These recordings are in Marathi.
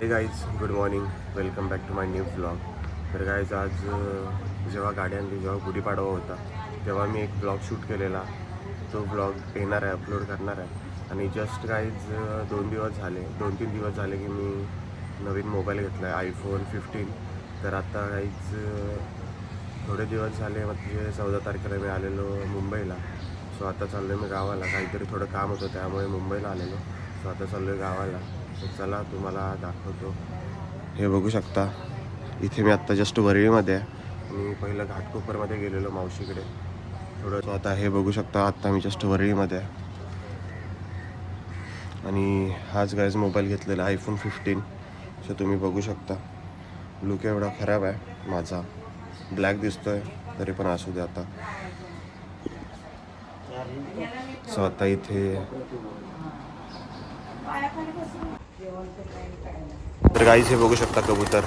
हे guys good morning, welcome back to my new blog. तर गाईज आज जेव्हा गाडी आणली, जेव्हा गुढीपाडवा होता तेव्हा मी एक ब्लॉग शूट केलेला. तो ब्लॉग येणार आहे, अपलोड करणार आहे. आणि जस्ट गाईज 2-3 दिवस झाले की मी नवीन मोबाईल घेतला आहे, आयफोन 15. तर आता गाईज थोडे दिवस झाले, म्हणजे 14 तारखेला मी आलेलो मुंबईला. सो आता चाललो आहे मी गावाला, काहीतरी थोडं काम होतं त्यामुळे मुंबईला आलेलो. सो आता चाललो आहे गावाला. तर चला तुम्हाला दाखवतो. हे बघू शकता, इथे मी आत्ता जस्ट वरळीमध्ये आहे आणि पहिलं घाटकोपरमध्ये गेलेलो मावशीकडे थोडं. सो आता हे बघू शकता, आत्ता मी जस्ट वरळीमध्ये आहे. आणि हाच गाईज मोबाईल घेतलेला आयफोन 15. सो तुम्ही बघू शकता लुक एवढा खराब आहे माझा, ब्लॅक दिसतोय तरी पण असू दे आता. सो आता इथे तर गाईज हे बघू शकता कबूतर.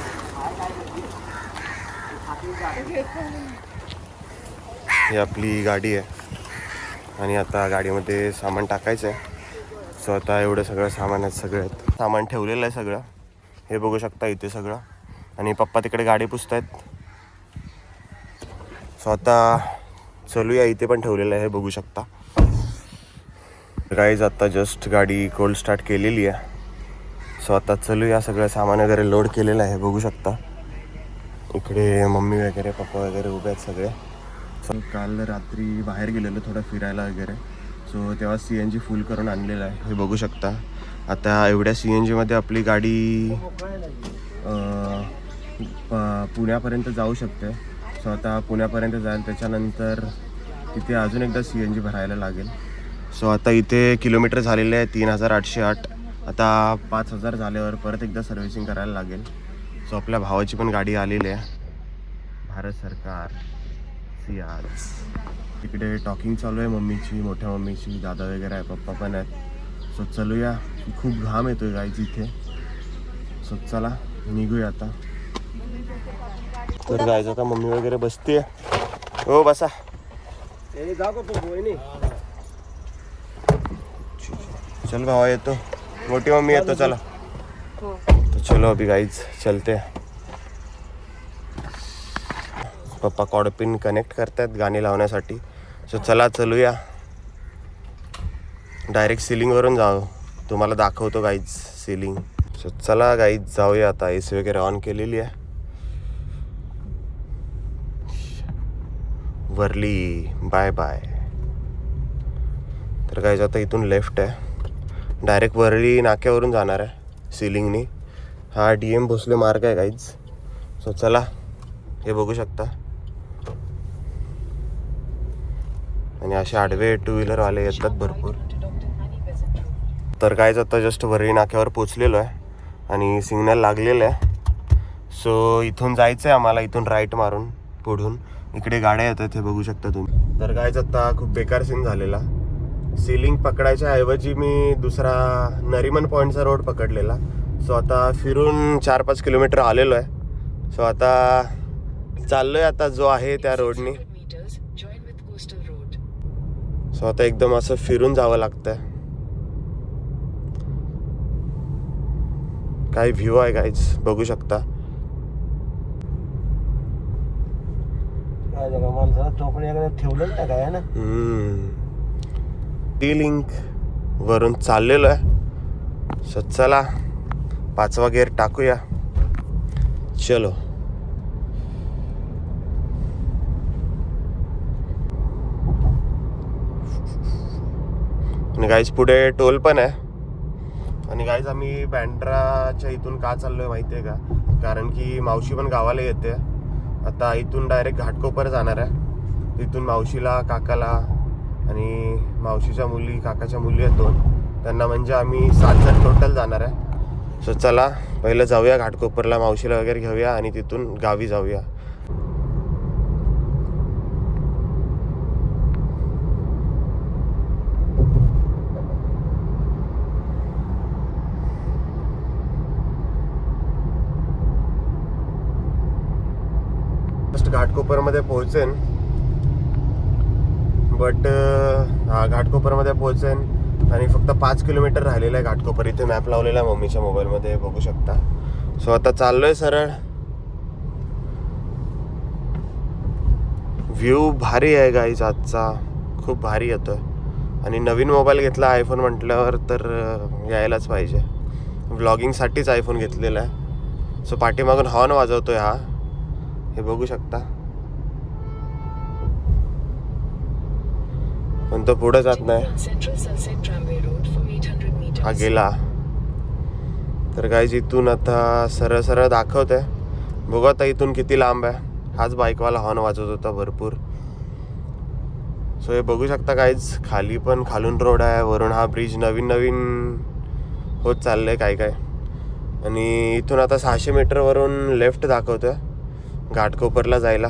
ही आपली गाडी आहे आणि आता गाडीमध्ये सामान टाकायचं आहे. सो आता एवढं सगळं सामान आहेत, सामान ठेवलेलं आहे सगळं. हे बघू शकता इथे सगळं. आणि पप्पा तिकडे गाडी पुसतायत. सो आता चलूया, इथे पण ठेवलेलं आहे हे बघू शकता. गाईज आता जस्ट गाडी कोल्ड स्टार्ट केलेली आहे. सो आता चलूया, सगळं सामान वगैरे लोड केलेलं आहे बघू शकता. इकडे मम्मी वगैरे पप्पा वगैरे उभे आहेत सगळे. सो काल रात्री बाहेर गेलेलो थोडं फिरायला वगैरे. सो तेव्हा CNG फुल करून आणलेलं आहे हे बघू शकता. आता एवढ्या CNGमध्ये आपली गाडी पुण्यापर्यंत जाऊ शकते. सो आता पुण्यापर्यंत जाईल, त्याच्यानंतर तिथे अजून एकदा CNG भरायला लागेल. सो आता इथे किलोमीटर झालेले आहे 3808. आता 5000 झाल्यावर परत एकदा सर्व्हिसिंग करायला लागेल. सो आपल्या भावाची पण गाडी आलेली आहे, भारत सरकार CR. इकडे टॉकिंग चालू आहे मम्मीची, मोठ्या मम्मीची, दादा वगैरे आहे, पप्पा पण आहेत. सो चलूया, खूप घाम येतोय गाईज इथे. सो चला निघूया आता. तर गाईज आता मम्मी वगैरे बसते. हो बसा. चल भावा येतो, मोठी मम्मी येतो, चला. तो चलो अभी गाइज चलते. पप्पा कॉर्ड पिन कनेक्ट करतात गाणी लावण्यासाठी. सो चला चलूया, डायरेक्ट सिलिंगवरून जाऊ, तुम्हाला दाखवतो गाईज सिलिंग. सो चला गाईज जाऊया आता. AC वगैरे ऑन केलेली आहे. Worli bye bye. तर गाईज आता इथून लेफ्ट आहे, डायरेक्ट वरळी नाक्यावरून जाणार आहे सिलिंगनी. हा DM भोसले मार्ग आहे गाईज. सो चला, हे बघू शकता. आणि असे आडवे 2 व्हीलरवाले येतात भरपूर. तर गाईज आता जस्ट वरळी नाक्यावर पोचलेलो आहे आणि सिग्नल लागलेलं आहे. सो इथून जायचं आहे आम्हाला, इथून राईट मारून पुढून. इकडे गाड्या येतात हे बघू शकता तुम्ही. तर गाईज आता खूप बेकार सीन झालेला. सिलिंग पकडायच्या ऐवजी मी दुसरा नरिमन पॉईंटचा रोड पकडलेला. सो आता फिरून 4-5 किलोमीटर आलेलो आहे. सो आता चाललो आहे आता जो आहे त्या रोडनी. सो आता एकदम असं फिरून जावं लागतंय. काय व्ह्यू आहे गाईज बघू शकता. ठेवलं काय ना लिंक वरून चाललेलो आहे. सो चला 5वा गेअर टाकूया, चलो. आणि गाईज पुढे टोल पण आहे. आणि गाईज आम्ही बँड्राच्या इथून का चाललोय माहिती आहे का, कारण की मावशी पण गावाला येते. आता इथून डायरेक्ट घाटकोपर जाणार आहे. तिथून मावशीला, काकाला आणि मावशीच्या मुली, काकाच्या मुली आहेत 2, त्यांना म्हणजे आम्ही 7 जण टोटल जाणार आहे. सो चला पहिलं जाऊया घाटकोपरला, मावशीला वगैरे घेऊया आणि तिथून गावी जाऊया. जस्ट घाटकोपरमध्ये पोहोचेन, बट घाटकोपरमध्ये पोहोचेन आणि फक्त 5 किलोमीटर राहिलेलं आहे घाटकोपर. इथे मॅप लावलेला आहे मम्मीच्या मोबाईलमध्ये बघू शकता. सो आता चाललोय सरळ. व्ह्यू भारी आहे गाईज आजचा, खूप भारी येतोय. आणि नवीन मोबाईल घेतला आयफोन म्हटल्यावर तर यायलाच पाहिजे. व्लॉगिंगसाठीच आयफोन घेतलेला आहे. सो पाठीमागून हॉर्न वाजवतोय हा, हे बघू शकता. पण तो पुढे जात नाही, हा गेला. तर गाईज इथून आता सरळ सरळ दाखवतोय. बघू आता इथून किती लांब आहे. हाच बाईकवाला हॉर्न वाजवत होता भरपूर. सो हे बघू शकता गाईज, खाली पण खालून रोड आहे, वरून हा ब्रिज नवीन नवीन होत चाललंय काय काय. आणि इथून आता 600 मीटरवरून लेफ्ट दाखवतोय घाटकोपरला जायला.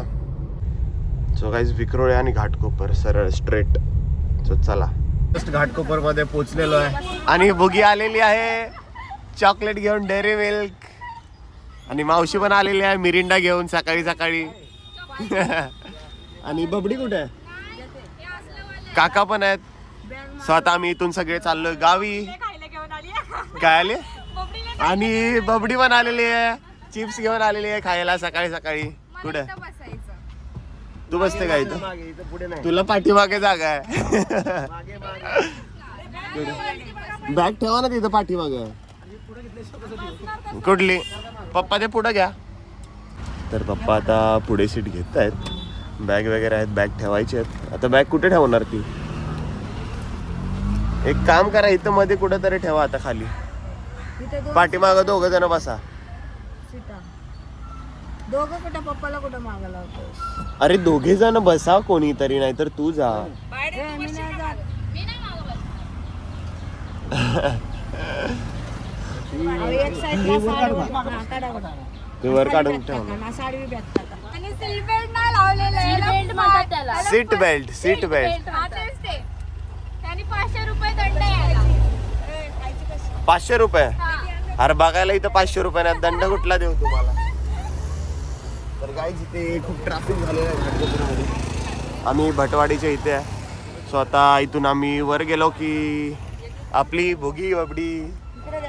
सो गाईज विक्रोळी आणि घाटकोपर सरळ स्ट्रेट. सो चला, जस्ट घाटकोपरमध्ये पोचलेलो आहे आणि बुगी आलेली आहे चॉकलेट घेऊन, डेअरी मिल्क. आणि मावशी पण आलेली आहे मिरिंडा घेऊन सकाळी सकाळी. आणि बबडी कुठे आहे? काका पण आहेत. सो आता आम्ही इथून सगळे चाललोय गावी. काय आले? आणि बबडी पण आलेली आहे, चिप्स घेऊन आलेली आहे खायला सकाळी सकाळी. कुठे तू बसते का इथं? तुला पाठीमागे जागा आहे. बॅग ठेवा ना तिथं पाठीमागे. कुठली? पप्पा ते पुढे घ्या. तर पप्पा आता पुढे सीट घेत आहेत. बॅग वगैरे आहेत, बॅग ठेवायची आहेत. आता बॅग कुठे ठेवणार ती? एक काम करा, इथं मध्ये कुठेतरी ठेवा आता खाली. पाठीमाग 2 जण बसा. दोघं कुठं, पप्पाला कुठं मागायला होतं? अरे 2 जण बसा कोणीतरी, नाही तर तू जा. ते वर काढून ठेव. Seat belt, seat belt. 500 रुपये. अरे बघायला इथं 500 रुपये, दंड कुठला देऊ तुम्हाला? तर गाईज इथे खूप ट्रॅफिक झालेलं आहे घाटकोपरमध्ये. आम्ही भटवाडीच्या इथे आहे. सो आता इथून आम्ही वर गेलो की आपली भोगी बबडी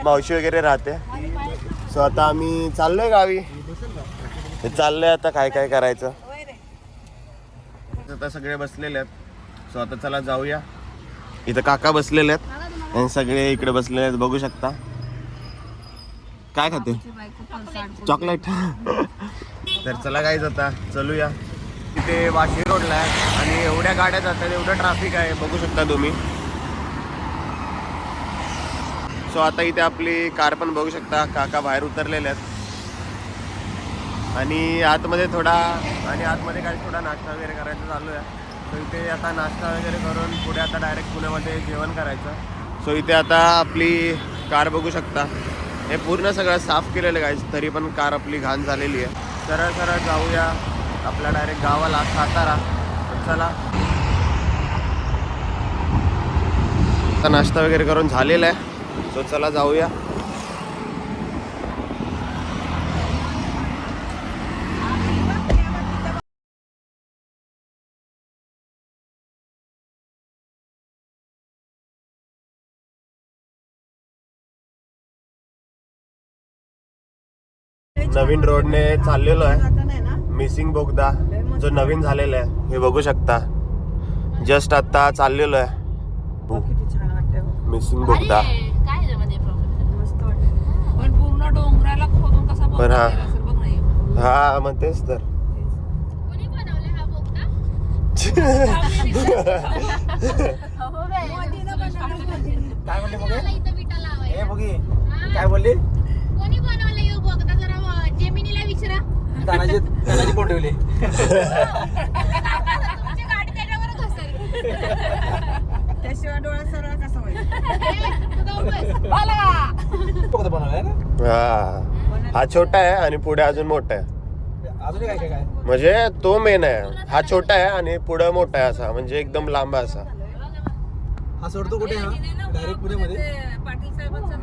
मावशी वगैरे राहते. सो आता आम्ही चाललोय गावी. चाललोय आता काय काय करायचं. आता सगळे बसलेले आहेत. सो आता चला जाऊया. इथं काका बसलेले आहेत आणि सगळे इकडे बसलेले आहेत, बघू शकता. काय खाते? चॉकलेट. तर चला गाईज आता चलूया. इथे वाशी रोडला आहे आणि एवढ्या गाड्या जातात, एवढं ट्रॅफिक आहे, बघू शकता तुम्ही. सो आता इथे आपली कार पण बघू शकता. काका बाहेर उतरलेले आहेत आणि आतमध्ये काय थोडा नाश्ता वगैरे करायचं चालू आहे. सो इथे आता नाश्ता वगैरे करून पुढे आता डायरेक्ट पुण्यामध्ये जेवण करायचं. सो इथे आता आपली कार बघू शकता. हे पूर्ण सगळं साफ केलेलं आहे, तरी पण कार आपली घाण झालेली आहे. सरळ सरळ जाऊया आपल्या डायरेक्ट गावाला, सातारा. चला, आता नाश्ता वगैरे करून झालेला आहे. सो चला जाऊया. नवीन रोडने चाललेलो आहे. मिसिंग बोगदा जो नवीन झालेला आहे, हे बघू शकता. जस्ट आता चाललेलो आहे मिसिंग बोगदा. पण हा मग तेच तर. काय बोलली? कोणी बनवलं येऊ बोगदा? जरा जेमिनीला विचारा. तानाजी कोण ठेवली? गाडी त्याच्यावरच असेल. त्याशिवाय डोळा सरळ कसा होईल? बनवलाय ना? हा छोटा आहे आणि पुढे अजून मोठा आहे. अजून काय काय? म्हणजे तो मेन आहे. हा छोटा आहे आणि पुढे मोठा आहे, असा म्हणजे एकदम लांब असा. हा सोडतो कुठे? डायरेक्ट पुण्यामध्ये?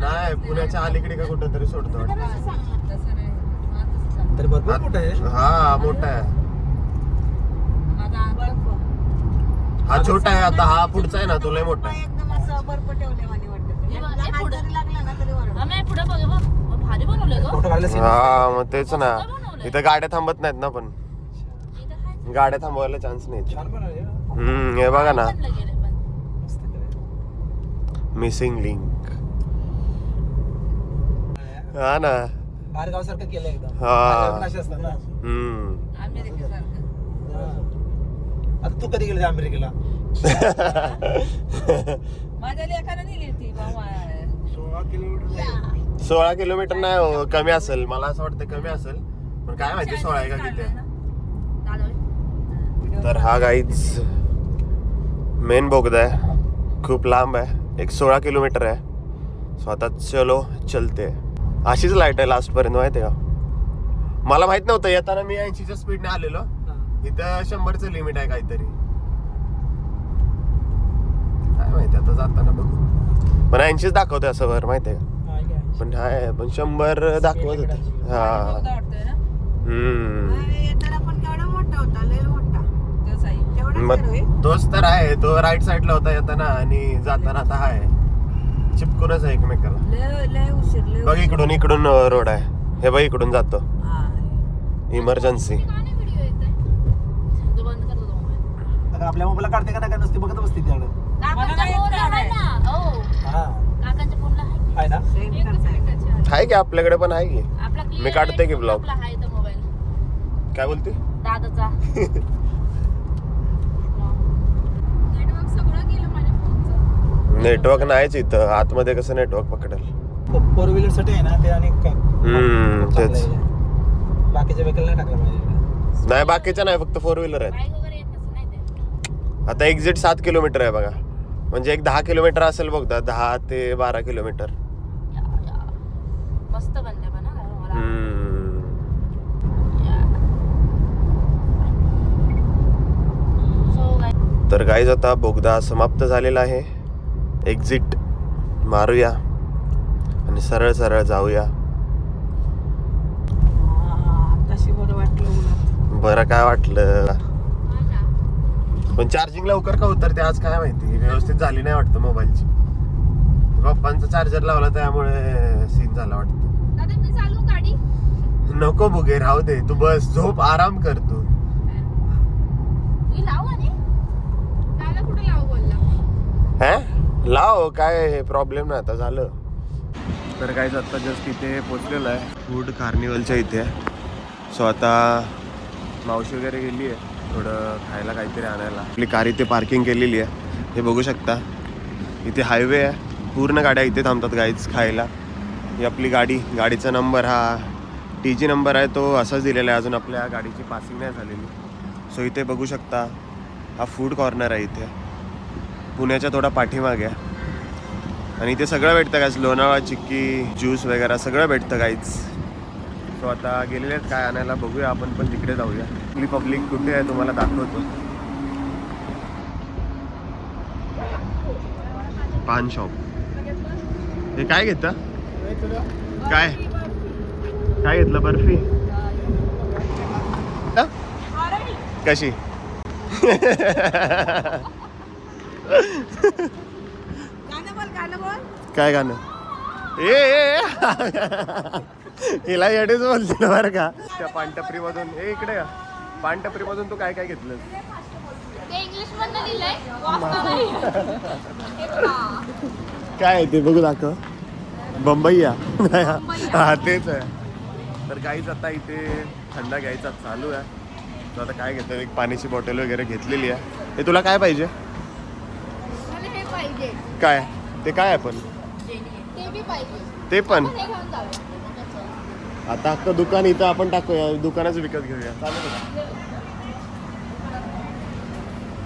नाही, पुण्याच्या अलीकडे का कुठं तरी सोडतो. तर भरपूर मोठा आहे. हा मोठा आहे. हा छोटा आहे. आता हा पुढचा आहे ना, तो लय मोठा आहे. एकदम असं बर्फ ठेवले वाणी वाटतं. पुढे बघ भारी बनवलं. फोटो काढले हा मग तेच ना, इथं गाड्या थांबत नाहीत ना, पण गाड्या थांबवायला चान्स नाही. छान बनवलंय ना. हे बघा ना, मस्त केलंय. Missing link. हा ना. बाहेर गावासारखं केलंय एकदम. हा. बाहेर पण असे असतात ना. अमेरिकेसारखं. आता तू कधी गेली अमेरिकेला? माझ्या लेकानं नेली होती बाबा. 16 किलोमीटर नाही हो, कमी असेल, मला असं वाटतं कमी असेल, पण काय माहिती 16 आहे का किती आहे. तर हा गाईच मेन बोगदा आहे, खूप लांब आहे, एक 16 किलोमीटर आहे. स्वतः चलो चलते. अशीच लाईट आहे लास्ट पर्यंत, माहिती आहे का? मला माहित नव्हतं, येताना मी 80च्या स्पीडने आलेलो, इथं 100चं लिमिट आहे काहीतरी. काय माहिती आता जाताना बघू, पण 80च दाखवतोय असं वर, माहिती आहे का? पण हाय, पण 100 दाखवत होते. हा. वाटतोय ना येताना पण केवढा मोठा होता, लय मोठा. तसा आहे. तेवढाच मग आहे. तोच तर आहे, तो राईट साईडला होता येताना, आणि जाताना आता हाय चिपकूनच आहे एकमेकाला. लय उशीर लय बघ इकडून इकडून रोड आहे, हे बघ इकडून जातो, हा. इमर्जन्सी. अगं आपल्या मोबाईलला काढते का नाही, का नसते बघत बसते त्याकडे. मला नाही येत काढायला. हा आहे ना. सेम करताय. आहे की आपल्याकडे पण आहे की, मी काढते की ब्लॉग. काय बोलते? दादाचा नेटवर्क सगळं गेलं माझ्या फोनचं. नेटवर्क नाहीच इथं आतमध्ये, कसं नेटवर्क पकडेल? 4 व्हीलर साठी आहे ना ते, आणि तेच. बाकीच्या वेहिकल नाही टाकलं पाहिजे. नाही बाकीच्या नाही, फक्त 4 व्हीलर आहेत. बाईक वगैरे येत नसेल नाही ते. आता एक्झिट 7 किलोमीटर आहे बघा, म्हणजे एक 10 किलोमीटर असेल बघ, 10 ते 12 किलोमीटर. मस्त बनले पण हा मला. तर गाईज आता बोगदा समाप्त झालेला आहे, एक्झिट मारूया आणि सरळ सरळ जाऊया. तशी बरं वाटलं उलट. बरं काय वाटलं, पण चार्जिंग लवकर का उतरते आज काय माहिती, व्यवस्थित झाली नाही वाटतं मोबाईलची. पप्पांचा चार्जर लावला त्यामुळे सीन झाला वाटतं. दादा मी चालू गाडी. नको बुगे, राहू दे, तू बस, झोप, आराम कर तू. मी लावू आणि दादा कुठे लावू बोलला. हा लाव, काय प्रॉब्लेम नाही, आता झालं. तर काय आता जस्ट इथे पोचलेलं आहे, फूड कार्निवलच्या इथे. सो आता मावशी वगैरे गेली आहे थोडं खायला काहीतरी आणायला. आपली कार इथे पार्किंग केलेली आहे, हे बघू शकता. इथे हायवे आहे, पूर्ण गाड्या इथे थांबतात गाईच खायला. ही आपली गाडी, गाडीचा नंबर हा TG नंबर आहे, तो असाच दिलेला आहे, अजून आपल्या गाडीची पासिंग नाही झालेली. सो इथे बघू शकता, हा फूड कॉर्नर आहे इथे, पुण्याच्या थोडा पाठीमागे आहे. आणि इथे सगळं भेटतं गाईज, लोणावळा चिक्की, ज्यूस वगैरे सगळं भेटतं गाईज. सो आता गेलेले आहेत काय आणायला, बघूया आपण पण तिकडे जाऊया. आपली पब्लिक कुठे आहे तुम्हाला दाखवतो. पान शॉप. हे काय घेतं, काय काय घेतलं, बर्फी कशी? गाणं बोल. काय गाणं? ए हिला येडेच बोलते बरं का. त्या पानटपरी मधून, इकडे पानटपरी मधून तू काय काय घेतलं? ते इंग्लिश मध्ये लिहिलंय, वाचता नाही. काय आहे ते बघू दाखव. बंबईया. हा तेच आहे. तर काहीच आता इथे थंडा घ्यायचा चालू आहे. तर आता काय घेतो, एक पाण्याची बॉटल वगैरे घेतलेली आहे. हे तुला काय पाहिजे? मला हे पाहिजे. काय ते काय आहे पण ते बी पाहिजे. ते पण हे घेऊन जाऊया. आता अख्खं दुकान इथं आपण टाकूया, दुकानच विकत घेऊया, चालेल का?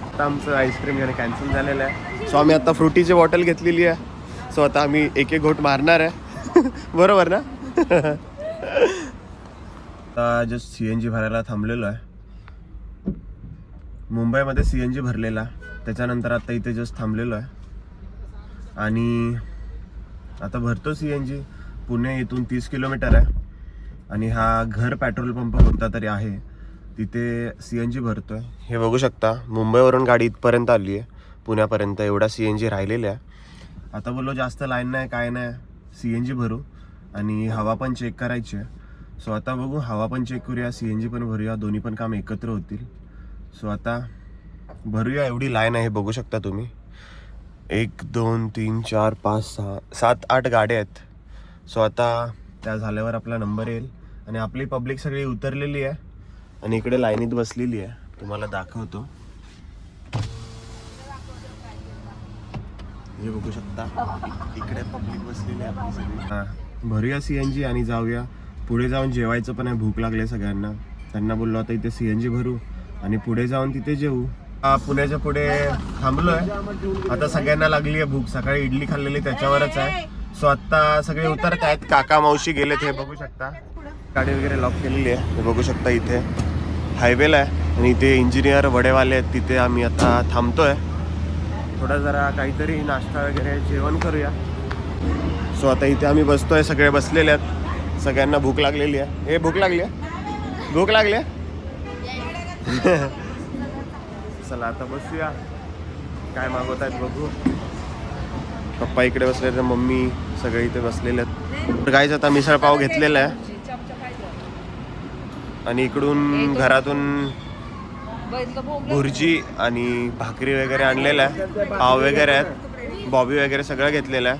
आता आमचं आईस्क्रीम घेणं कॅन्सल झालेलं आहे. सो आम्ही आता फ्रुटीची बॉटल घेतलेली आहे. सो आता आम्ही एक एक घोट मारणार आहे. बरोबर ना? आता जस्ट CNG भरायला थांबलेलो आहे. मुंबईमध्ये CNG भरलेला, त्याच्यानंतर आता इथे जस्ट थांबलेलो आहे. आणि आता भरतो CNG. पुणे इथून 30 किलोमीटर आहे. आणि हा घर पेट्रोल पंप कोणता तरी आहे, तिथे CNG भरतोय. हे बघू शकता, मुंबईवरून गाडी इथपर्यंत आली आहे, पुण्यापर्यंत एवढा CNG राहिलेला आहे. आता बोललो जास्त लाईन नाही काय नाही, CNG भरू आणि हवा पण चेक करायची आहे. सो आता बघू, हवा पण चेक करूया, CNG पण भरूया, दोन्ही पण काम एकत्र होतील. सो आता भरूया. एवढी लाईन आहे बघू शकता तुम्ही. 1 2 3 4 5 6 7 8 गाड्या आहेत. सो आता त्या झाल्यावर आपला नंबर येईल आणि आपली पब्लिक सगळी उतरलेली आहे आणि इकडे लाईनीत बसलेली आहे. तुम्हाला दाखवतो, हे बघू शकता इकडे पब्लिक बसलेली आहे आपली सगळी. हां, भरूया CNG आणि जाऊया. पुढे जाऊन जेवायचं पण आहे, भूक लागली सगळ्यांना. त्यांना बोललो आता इथे CNG भरू आणि पुढे जाऊन तिथे जेवू. पुण्याच्या पुढे थांबलोय. आता सगळ्यांना लागली आहे भूक, सकाळी इडली खाल्लेली त्याच्यावरच आहे. सो आता सगळे उतरत आहेत, काका मावशी गेलेत, हे बघू शकता. गाडी वगैरे लॉक केलेली आहे, हे बघू शकता. इथे हायवेला आहे आणि इथे इंजिनियर वडेवाले आहेत, तिथे आम्ही आता थांबतोय. थोडा जरा काहीतरी नाश्ता वगैरे जेवण करूया. सो आता इथे आम्ही बसतोय, सगळे बसलेले आहेत, सगळ्यांना भूक लागलेली आहे. हे भूक लागली आहे, भूक लागली आहे. चला आता बसूया, काय मागवत आहेत बघू. पप्पा इकडे बसले तर मम्मी सगळे इथे बसलेले आहेत. तर काहीच आता मिसळ पाव घेतलेला आहे आणि इकडून घरातून भुर्जी आणि भाकरी वगैरे आणलेलं आहे, पाव वगैरे आहेत, बॉबी वगैरे सगळं घेतलेलं आहे.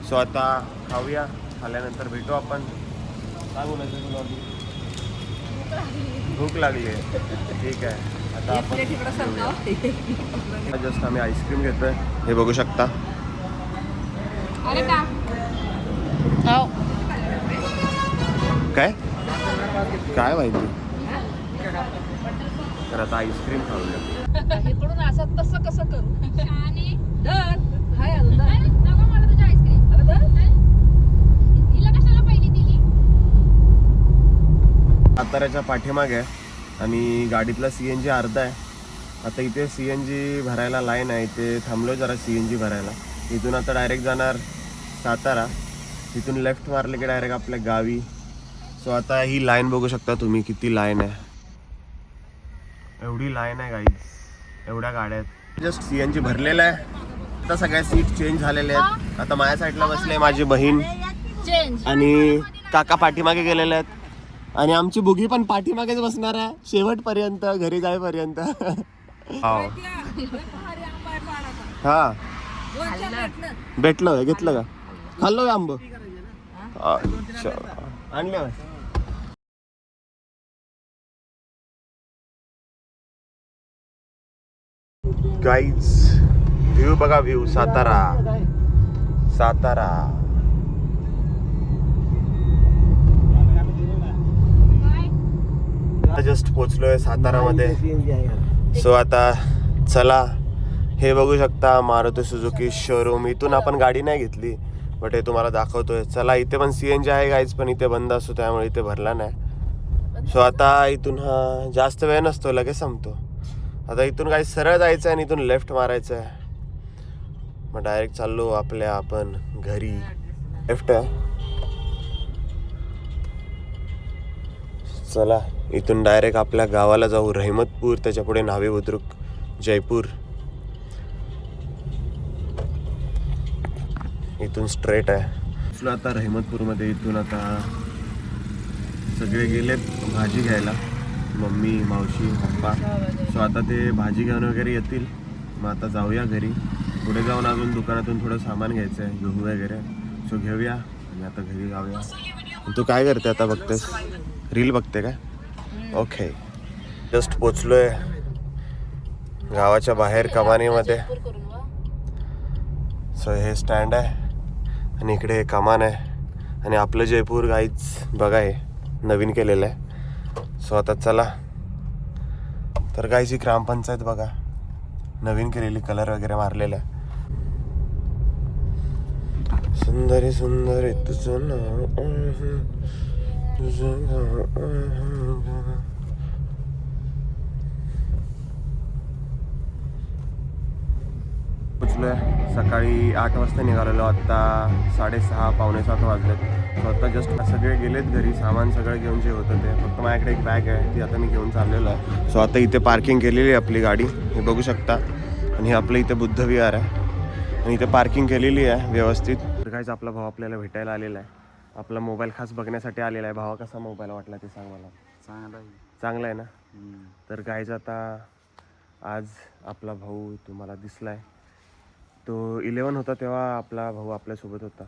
सो आता खाऊया, खाल्ल्यानंतर भेटू आपण. काय बोलायचं तुला? भूक लागली आहे, ठीक आहे. आता आपण जस्ट आम्ही आईस्क्रीम घेतोय, हे बघू शकता. काय काय माहिती. तर आता आईस्क्रीम खाऊया. इकडून असं तसं कसं करू. साताऱ्याच्या पाठीमागे आहे आणि गाडीतला CNG अर्धा आहे. आता इथे CNG भरायला लाईन आहे, इथे थांबलो जरा CNG भरायला. इथून आता डायरेक्ट जाणार सातारा, तिथून लेफ्ट मारले की डायरेक्ट आपल्या गावी. सो आता ही लाईन बघू शकता तुम्ही, किती लाईन आहे. एवढी लाईन आहे गाईज, एवढ्या गाड्या आहेत. जस्ट CNG भरलेलं आहे. आता सगळ्या सीट चेंज झालेल्या आहेत. आता माझ्या साईडला बसले माझी बहीण आणि काका पाठीमागे गेलेले आहेत आणि आमची बुगी पण पाठीमागेच बसणार आहे शेवटपर्यंत, घरी जाईपर्यंत. हा भेटलं, घेतलं का? खाल्लो आंब? अच्छा, आणलं. गाईज व्ह्यू बघा, व्ह्यू सातारा. सातारा जस्ट पोचलोय सातारामध्ये. सो आता चला, हे बघू शकता मारुती सुझुकी शोरूम. इथून आपण गाडी नाही घेतली बट हे तुम्हाला दाखवतोय. चला, इथे पण CNG आहे गाईज, पण इथे बंद असतो त्यामुळे इथे भरला नाही. सो आता इथून हा जास्त वेळ नसतो, लगेच संपतो. आता इथून काही सरळ जायचं आहे आणि इथून लेफ्ट मारायचं आहे. मग डायरेक्ट चाललो आपल्या आपण घरी. लेफ्ट आहे. चला, इथून डायरेक्ट आपल्या गावाला जाऊ, रहमतपूर, त्याच्या पुढे नावे बुद्रुक, जयपूर. इथून स्ट्रेट आहे. आता रहमतपूरमध्ये. इथून आता सगळे गेलेत भाजी घ्यायला, मम्मी, मावशी, पप्पा. सो आता ते भाजी घेऊन वगैरे येतील. मग आता जाऊया घरी. पुढे जाऊन अजून दुकानातून थोडं सामान घ्यायचं आहे, गहू वगैरे. सो घेऊया आणि आता घरी जाऊया. तू काय करते आता? बघतेस रील बघते काय? ओके. जस्ट पोचलोय गावाच्या बाहेर कमानीमध्ये. सो हे स्टँड आहे आणि इकडे कमान आहे आणि आपलं जयपूर गाईच बघा, हे नवीन केलेलं आहे. सो आता चला. तर गाईची ग्रामपंचायत बघा, नवीन केलेली, कलर वगैरे मारलेला आहे. सुंदरी सुंदरी तुझं नाव, तुझं नाव. पोचलोय. सकाळी 8 वाजता निघालेलो, आत्ता 6:30 पावणे 7 वाजलेत. सो आता जस्ट सगळे गेलेत घरी, सामान सगळं घेऊन जे होतं ते. फक्त माझ्याकडे एक बॅग आहे, ती आता मी घेऊन चाललेलो आहे. सो आता इथे पार्किंग केलेली आहे आपली गाडी, हे बघू शकता. आणि हे आपलं इथे बुद्ध विहार आहे आणि इथे पार्किंग केलेली आहे व्यवस्थित. तर काहीच आपला भाऊ आपल्याला भेटायला आलेला आहे. आपला मोबाईल खास बघण्यासाठी आलेला आहे. भावा कसा मोबाईल वाटला ते सांग मला. चांगला आहे ना. तर गाईज आता आज आपला भाऊ तुम्हाला दिसला आहे. तो 11 होता तेव्हा आपला भाऊ आपल्यासोबत होता.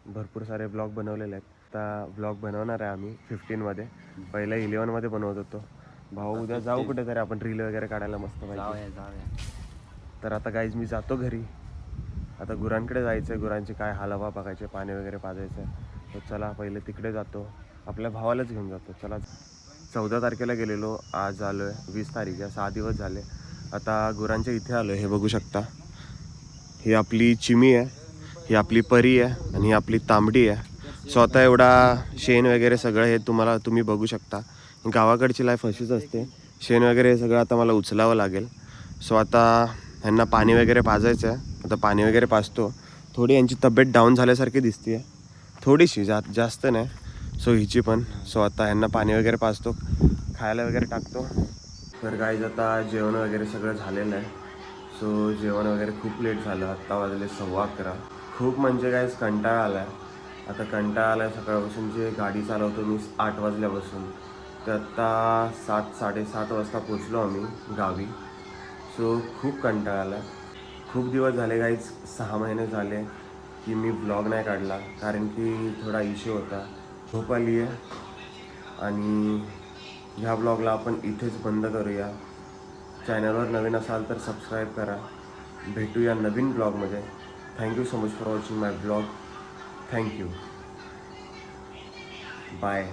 भरपूर सारे ब्लॉग बनवलेले आहेत. आता ब्लॉग बनवणार आहे आम्ही 15मध्ये. पहिला 11मध्ये बनवत होतो. भाऊ उद्या जाऊ कुठेतरी आपण रील वगैरे काढायला मस्त पाहिजे. तर आता गाईज मी जातो घरी. आता गुरांकडे जायचं आहे. गुरांचे काय हालवा बघायचे, पाणी वगैरे पाजायचं आहे. तर चला पहिले तिकडे जातो. आपल्या भावालाच घेऊन जातो. चला 14 तारखेला गेलेलो, आज आलो आहे 20 तारीख आहे. 6 दिवस झाले. आता गुरांच्या इथे आलो आहे. हे बघू शकता. ही आपली चिमी आहे, ही आपली परी आहे आणि ही आपली तांबडी आहे. स्वतः एवढा शेण वगैरे सगळं हे तुम्ही बघू शकता. गावाकडची लाईफ अशीच असते. शेण वगैरे हे सगळं आता मला उचलावं लागेल. सो आता ह्यांना पाणी वगैरे पाजायचं आहे. आता पाणी वगैरे पाजतो. थोडी यांची तब्येत डाऊन झाल्यासारखी दिसते आहे, थोडीशी, जास्त नाही. सो हिची पण. सो आता ह्यांना पाणी वगैरे पाजतो, खायला वगैरे टाकतो. तर गाईज आता जेवण वगैरे सगळं झालेलं आहे. सो जेवण वगैरे खूप लेट झालं. आत्ता वाजले 11:15. खूप म्हणजे गाईज कंटाळा आला आहे. आता कंटाळा आला आहे सकाळपासून. जे गाडी चालवतो मी 8 वाजल्यापासून, तर आत्ता 7-7:30 वाजता पोचलो आम्ही गावी. सो खूप कंटाळा आला आहे. खूप दिवस झाले गाईज, 6 महिने झाले की मी व्लॉग नाही काढला, कारण की थोडा इश्यू होता. झोप आली आहे आणि ह्या ब्लॉगला आपण इथेच बंद करूया. चॅनलवर नवीन असाल तर सबस्क्राईब करा. भेटूया नवीन ब्लॉगमध्ये. Thank you so much for watching my blog. Thank you. Bye.